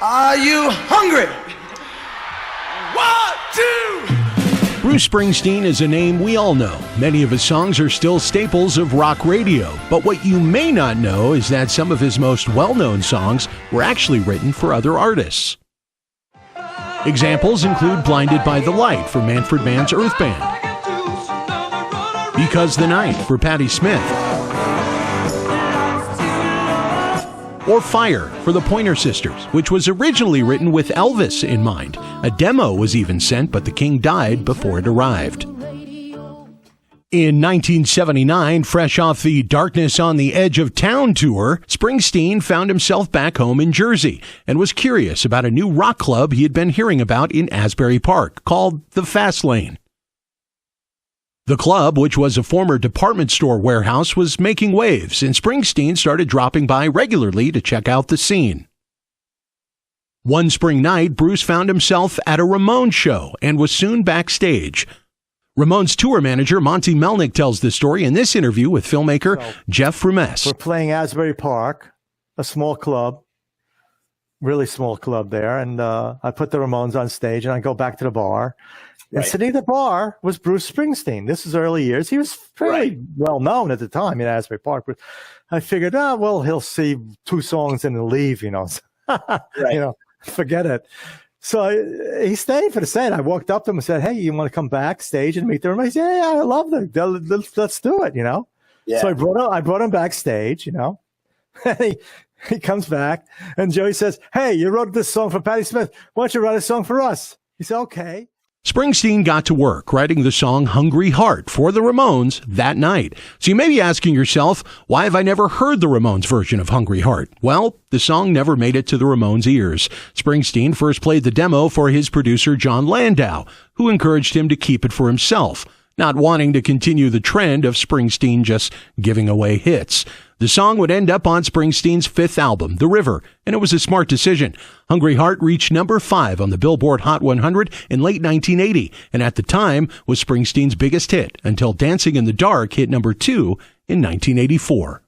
Are you hungry? 1, 2. Bruce Springsteen is a name we all know. Many of his songs are still staples of rock radio. But what you may not know is that some of his most well-known songs were actually written for other artists. Examples include Blinded by the Light for Manfred Mann's Earth Band, Because the Night for Patti Smith, or Fire for the Pointer Sisters, which was originally written with Elvis in mind. A demo was even sent, but the king died before it arrived. In 1979, fresh off the Darkness on the Edge of Town tour, Springsteen found himself back home in Jersey and was curious about a new rock club he had been hearing about in Asbury Park called the Fast Lane. The club, which was a former department store warehouse, was making waves, and Springsteen started dropping by regularly to check out the scene. One spring night, Bruce found himself at a Ramones show and was soon backstage. Ramones tour manager Monty Melnick tells the story in this interview with filmmaker Jeff Fromess. We're playing Asbury Park, a small club, really small club there, and I put the Ramones on stage, and I go back to the bar. And sitting at the bar was Bruce Springsteen. This is early years. He was pretty well known at the time in Asbury Park. But I figured, well, he'll see 2 songs and leave, you know. Forget it. So he stayed for the set. I walked up to him and said, "Hey, you want to come backstage and meet the Ramones?" He said, "Yeah, I love them. Let's do it, you know." Yeah. So I brought him backstage, you know. he comes back, and Joey says, "Hey, you wrote this song for Patti Smith. Why don't you write a song for us?" He said, "Okay." Springsteen got to work writing the song Hungry Heart for the Ramones that night. So you may be asking yourself, why have I never heard the Ramones version of Hungry Heart? Well, the song never made it to the Ramones' ears. Springsteen first played the demo for his producer John Landau, who encouraged him to keep it for himself, not wanting to continue the trend of Springsteen just giving away hits. The song would end up on Springsteen's 5th album, The River, and it was a smart decision. Hungry Heart reached number 5 on the Billboard Hot 100 in late 1980, and at the time was Springsteen's biggest hit until Dancing in the Dark hit number 2 in 1984.